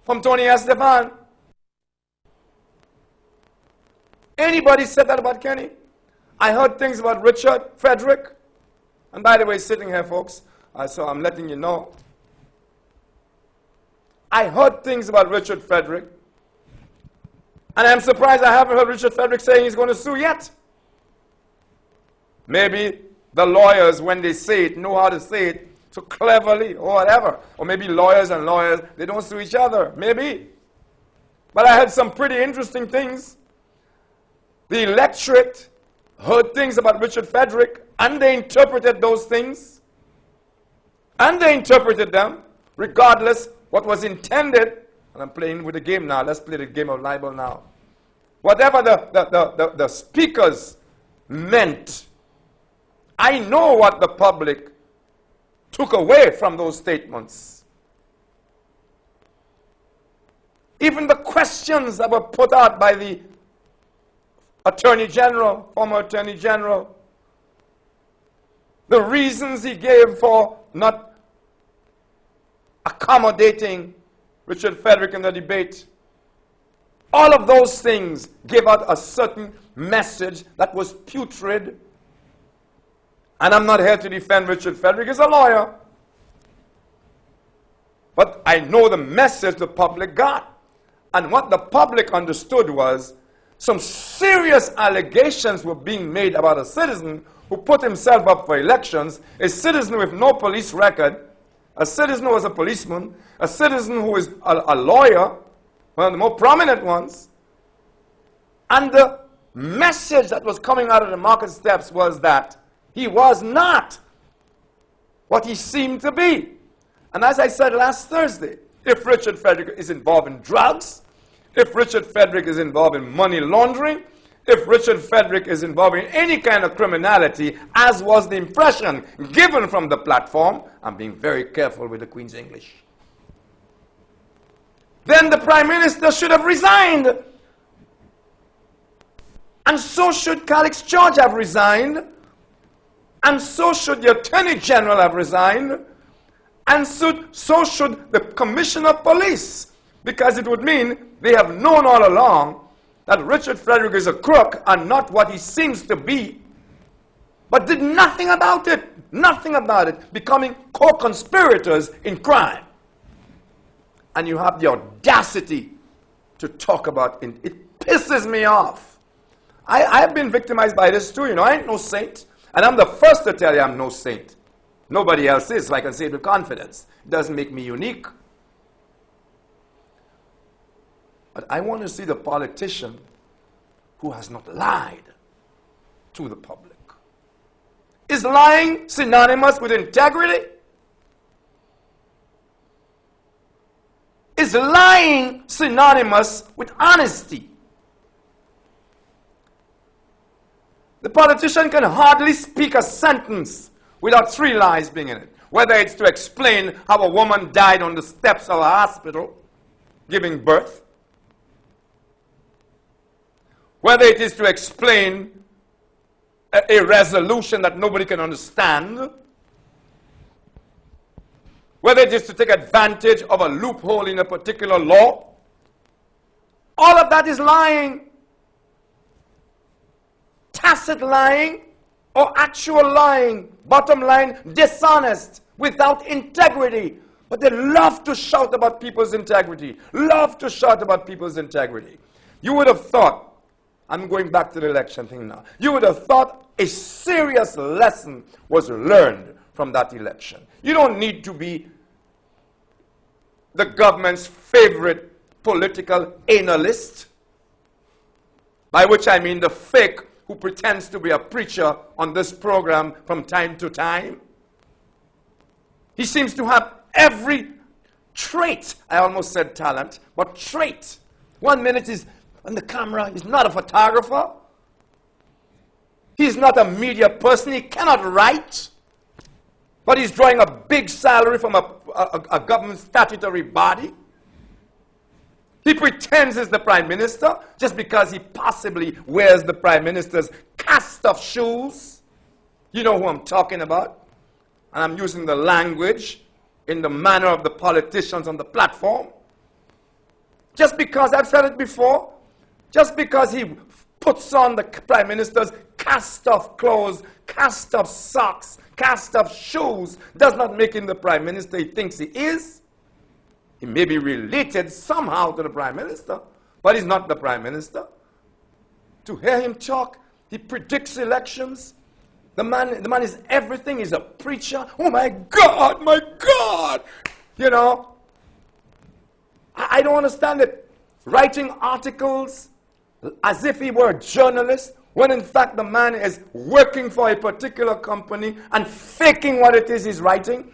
from Tony Esteban. Anybody said that about Kenny? I heard things about Richard Frederick. And by the way, sitting here, folks, so I'm letting you know. I heard things about Richard Frederick. And I'm surprised I haven't heard Richard Frederick saying he's going to sue yet. Maybe the lawyers, when they say it, know how to say it so cleverly or whatever. Or maybe lawyers and lawyers, they don't sue each other. Maybe. But I heard some pretty interesting things. The electorate heard things about Richard Frederick, and they interpreted those things. And they interpreted them, regardless what was intended. And I'm playing with the game now. Let's play the game of libel now. Whatever the speakers meant, I know what the public took away from those statements. Even the questions that were put out by the Attorney General, former Attorney General, the reasons he gave for not accommodating Richard Frederick in the debate, all of those things gave out a certain message that was putrid. And I'm not here to defend Richard Frederick as a lawyer. But I know the message the public got. And what the public understood was some serious allegations were being made about a citizen who put himself up for elections, a citizen with no police record, a citizen who was a policeman, a citizen who is a lawyer, one of the more prominent ones. And the message that was coming out of the market steps was that he was not what he seemed to be. And as I said last Thursday, if Richard Frederick is involved in drugs, if Richard Frederick is involved in money laundering, if Richard Frederick is involved in any kind of criminality, as was the impression given from the platform, I'm being very careful with the Queen's English, then the Prime Minister should have resigned. And so should Calix George have resigned. And so should the Attorney General have resigned. And so should the Commissioner of Police. Because it would mean they have known all along that Richard Frederick is a crook and not what he seems to be, but did nothing about it. Nothing about it. Becoming co-conspirators in crime. And you have the audacity to talk about it. It pisses me off. I've been victimized by this too. You know, I ain't no saint. And I'm the first to tell you I'm no saint. Nobody else is, so I can say it with confidence. It doesn't make me unique. But I want to see the politician who has not lied to the public. Is lying synonymous with integrity? Is lying synonymous with honesty? The politician can hardly speak a sentence without 3 lies being in it. Whether it's to explain how a woman died on the steps of a hospital giving birth, whether it is to explain a resolution that nobody can understand, whether it is to take advantage of a loophole in a particular law, all of that is lying. Tacit lying or actual lying. Bottom line, dishonest, without integrity. But they love to shout about people's integrity. Love to shout about people's integrity. You would have thought, I'm going back to the election thing now. You would have thought a serious lesson was learned from that election. You don't need to be the government's favorite political analyst, by which I mean the fake who pretends to be a preacher on this program from time to time. He seems to have every trait, I almost said talent, but trait. 1 minute is on the camera, he's not a photographer. He's not a media person, he cannot write. But he's drawing a big salary from a government statutory body. He pretends he's the Prime Minister just because he possibly wears the Prime Minister's cast of shoes. You know who I'm talking about. And I'm using the language in the manner of the politicians on the platform. Just because, I've said it before, just because he puts on the prime minister's cast-off clothes, cast-off socks, cast-off shoes, does not make him the prime minister he thinks he is. He may be related somehow to the prime minister, but he's not the prime minister. To hear him talk, he predicts elections. The man is everything. He's a preacher. Oh my God, my God! You know, I don't understand it. Writing articles as if he were a journalist, when in fact the man is working for a particular company and faking what it is he's writing.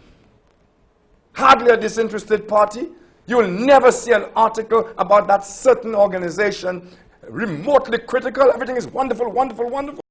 Hardly a disinterested party. You will never see an article about that certain organization remotely critical. Everything is wonderful, wonderful, wonderful.